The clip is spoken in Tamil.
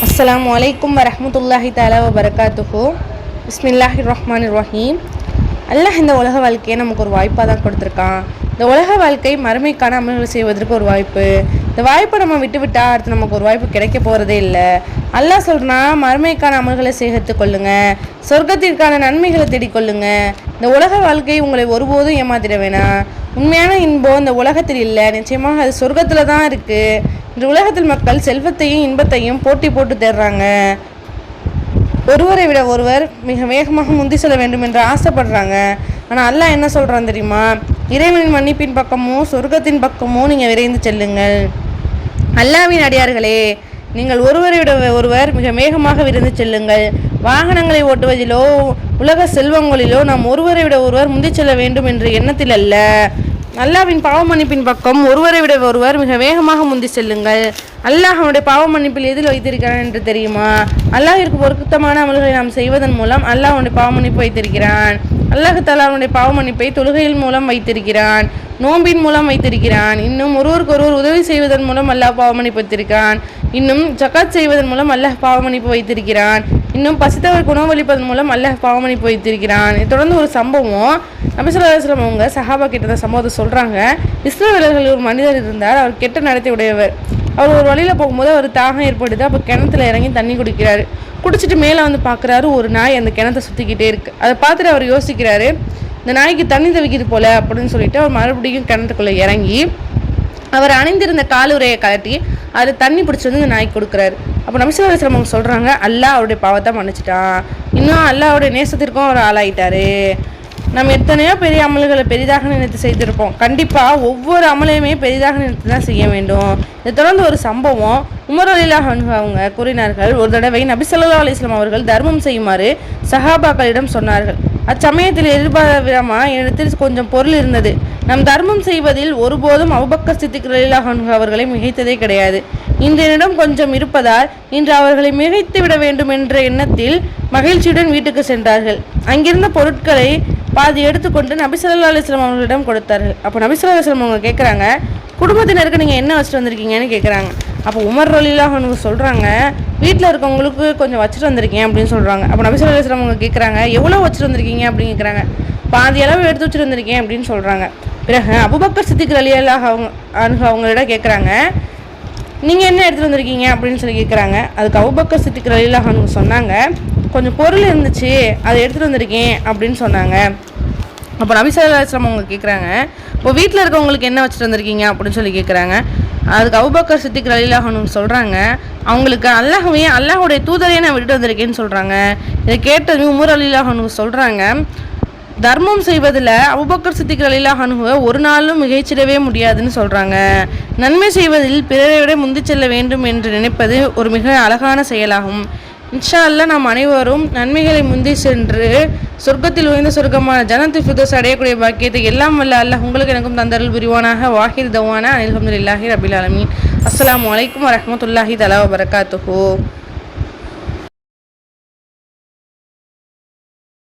அஸ்ஸலாமு அலைக்கும் வரஹ்மத்துல்லாஹி தஆலா வபரகாத்துஹு. பிஸ்மில்லாஹிர் ரஹ்மானிர் ரஹீம். அல்லாஹ் இந்த உலக வாழ்க்கையை நமக்கு ஒரு வாய்ப்பாக தான் கொடுத்துருக்கான். இந்த உலக வாழ்க்கை மறுமைக்கான அமல்கள் செய்வதற்கு ஒரு வாய்ப்பு. இந்த வாய்ப்பை நம்ம விட்டுவிட்டால் அடுத்து நமக்கு ஒரு வாய்ப்பு கிடைக்க போகிறதே இல்லை. அல்லாஹ் சொல்கிறான், மறுமைக்கான அமல்களை சேகரித்து கொள்ளுங்க, சொர்க்கத்திற்கான நன்மைகளை தேடிக்கொள்ளுங்க. இந்த உலக வாழ்க்கை உங்களை ஒருபோதும் ஏமாத்திட வேணாம். உண்மையான இன்பம் இந்த உலகத்தில் இல்லை, நிச்சயமாக அது சொர்க்கத்தில் தான் இருக்குது. இந்த உலகத்தில் மக்கள் செல்வத்தையும் இன்பத்தையும் போட்டி போட்டு தேடுறாங்க. ஒருவரை விட ஒருவர் மிக வேகமாக முந்தி செல்ல வேண்டும் என்று ஆசைப்படுறாங்க. ஆனால் அல்லாஹ் என்ன சொல்கிறான் தெரியுமா? இறைவனின் மன்னிப்பின் பக்கமும் சொர்க்கத்தின் பக்கமும் நீங்கள் விரைந்து செல்லுங்கள். அல்லாஹ்வின் அடியார்களே, நீங்கள் ஒருவரை விட ஒருவர் மிக வேகமாக விரைந்து செல்லுங்கள். வாகனங்களை ஓட்டுவதிலோ உலக செல்வங்களிலோ நாம் ஒருவரை விட ஒருவர் முந்தி செல்ல வேண்டும் என்ற எண்ணத்தில் அல்ல. அல்லாஹ்வின் பாவ மன்னிப்பின் பக்கம் ஒருவரை விட ஒருவர் மிக வேகமாக முந்தி செல்லுங்கள். அல்லாஹ் அவனுடைய பாவ மன்னிப்பில் எதில் வைத்திருக்கிறான் என்று தெரியுமா? அல்லாஹ்விற்கு பொருத்தமான அமல்களை நாம் செய்வதன் மூலம் அல்லாஹ் அவனுடைய பாவ மன்னிப்பு வைத்திருக்கிறான். அல்லாஹ் தஆலா அவனுடைய பாவ மன்னிப்பை தொழுகையின் மூலம் வைத்திருக்கிறான், நோன்பின் மூலம் வைத்திருக்கிறான். இன்னும் ஒருவருக்கு ஒருவர் உதவி செய்வதன் மூலம் அல்லாஹ் பாவ மன்னிப்பு வைத்திருக்கிறான். இன்னும் ஜகாத் செய்வதன் மூலம் அல்லாஹ் பாவ மன்னிப்பு வைத்திருக்கிறான். இன்னும் பசித்தவருக்கு உணவளிப்பதன் மூலம் அல்லாஹ் பாவ மன்னிப்பு வைத்திருக்கிறான். தொடர்ந்து ஒரு சம்பவம், நபி ஸல்லல்லாஹு அலைஹி வஸல்லம் அவங்க சஹாபா கிட்ட சம்பவத்தை சொல்கிறாங்க. இஸ்ரவேலர்கள் ஒரு மனிதர் இருந்தார். அவர் கெட்ட நடத்தை உடையவர். அவர் ஒரு வழியில் போகும்போது அவர் தாகம் ஏற்படுது. அப்போ கிணத்துல இறங்கி தண்ணி குடிக்கிறாரு. குடிச்சிட்டு மேலே வந்து பார்க்குறாரு, ஒரு நாய் அந்த கிணத்தை சுற்றிக்கிட்டே இருக்குது. அதை பார்த்துட்டு அவர் யோசிக்கிறாரு, இந்த நாய்க்கு தண்ணி தவிக்கிது போல அப்படின்னு சொல்லிட்டு அவர் மறுபடியும் கிணத்துக்குள்ளே இறங்கி அவர் அணிந்திருந்த காலுறையை கலட்டி அதில் தண்ணி பிடிச்சி வந்து இந்த நாய்க்கு கொடுக்குறாரு. அப்போ நபி ஸல்லல்லாஹு அலைஹி வஸல்லம் சொல்கிறாங்க, அல்லாஹ் அவருடைய பாவத்தை மன்னிச்சிட்டான், இன்னும் அல்லாஹ்வுடைய நேசத்திற்கும் அவர் ஆளாயிட்டாரு. நம்ம எத்தனையோ பெரிய அமல்களை பெரிதாக நினைத்து செய்திருப்போம். கண்டிப்பாக ஒவ்வொரு அமலையுமே பெரிதாக நினைத்து தான் செய்ய வேண்டும். இதை தொடர்ந்து ஒரு சம்பவம், உமர் ரலியல்லாஹு அன்ஹு அவங்க கூறினார்கள், ஒரு தடவை நபி ஸல்லல்லாஹு அலைஹி வஸல்லம் அவர்கள் தர்மம் செய்யுமாறு சஹாபாக்களிடம் சொன்னார்கள். அச்சமயத்தில் எதிர்பாராமல் என்னிடத்தில் கொஞ்சம் பொருள் இருந்தது. நம் தர்மம் செய்வதில் ஒருபோதும் அபூபக்கர் சித்திக் ரலியல்லாஹு அன்ஹு அவர்களை மிகைத்ததே கிடையாது. இன்றையிடம் கொஞ்சம் இருப்பதால் இன்று அவர்களை மிகைத்து விட வேண்டும் என்ற எண்ணத்தில் மகிழ்ச்சியுடன் வீட்டுக்கு சென்றார்கள். அங்கிருந்த பொருட்களை பாதி எடுத்துக்கொண்டு நபி ஸல்லல்லாஹு அலைஹி வஸல்லம் அவர்களிடம் கொடுத்தார்கள். அப்போ நபி ஸல்லல்லாஹு அலைஹி வஸல்லம் அவங்க கேட்குறாங்க, குடும்பத்தினருக்கு நீங்கள் என்ன வச்சுட்டு வந்திருக்கீங்கன்னு கேட்குறாங்க. அப்போ உமர் ரலியல்லாஹு அன்ஹு சொல்கிறாங்க, வீட்டில் இருக்கவங்களுக்கு கொஞ்சம் வச்சுட்டு வந்திருக்கேன் அப்படின்னு சொல்கிறாங்க. அப்போ நபி ஸல்லல்லாஹு அலைஹி வஸல்லம் அவங்க கேட்குறாங்க, எவ்வளோ வச்சுட்டு வந்திருக்கீங்க அப்படின்னு கேட்குறாங்க. பாதி அளவு எடுத்து வச்சுட்டு வந்திருக்கேன் அப்படின்னு சொல்கிறாங்க. பிறகு அபூபக்கர் சித்திக் ரலியல்லாஹு அன்ஹு அவங்களிடம் கேட்குறாங்க, நீங்கள் என்ன எடுத்துகிட்டு வந்திருக்கீங்க அப்படின்னு சொல்லி கேட்குறாங்க. அதுக்கு அபூபக்கர் சித்திக் ரலியல்லாஹு அன்ஹு சொன்னாங்க, கொஞ்சம் பொருள் இருந்துச்சு அதை எடுத்துகிட்டு வந்திருக்கேன் அப்படின்னு சொன்னாங்க. அப்போ நபி ஸல்லல்லாஹு அலைஹி வஸல்லம் அவங்க கேட்குறாங்க, இப்போ வீட்டில் இருக்கவங்களுக்கு என்ன வச்சுட்டு வந்திருக்கீங்க அப்படின்னு சொல்லி கேட்குறாங்க. அதுக்கு அபூபக்கர் சித்திக் ரலியல்லாஹு அன்ஹு சொல்கிறாங்க, அவங்களுக்கு அல்லாஹ்வுடைய தூதரையே நான் விட்டுட்டு வந்திருக்கேன்னு சொல்கிறாங்க. இதை கேட்டது உமர் ரலியல்லாஹு அன்ஹு சொல்கிறாங்க, தர்மம் செய்வதில் அபூபக்கர் சித்திக் ரலியல்லாஹு அன்ஹுவை ஒரு நாளும் மிகைச்சிடவே முடியாதுன்னு சொல்கிறாங்க. நன்மை செய்வதில் பிறரை விட முந்தி செல்ல வேண்டும் என்று நினைப்பது ஒரு மிக அழகான செயலாகும். இன்ஷா அல்லாஹ் நாம் அனைவரும் நன்மைகளை முந்தி சென்று சொர்க்கத்தில் உயர்ந்த சொர்க்கமான ஜன்னத்துல் ஃபிர்தௌஸ் அடையக்கூடிய பாக்கியத்தை எல்லாம் வல்ல அல்லாஹ் உங்களுக்கு எனக்கும் தந்தருள் புரிவானாக. வாஹிர் தவானா அல்ஹம்துலில்லாஹி ரபில் ஆலமீன். அஸ்ஸலாமு அலைக்கும் வரஹ்மத்துல்லாஹி தஆலா வபரகாத்துஹு.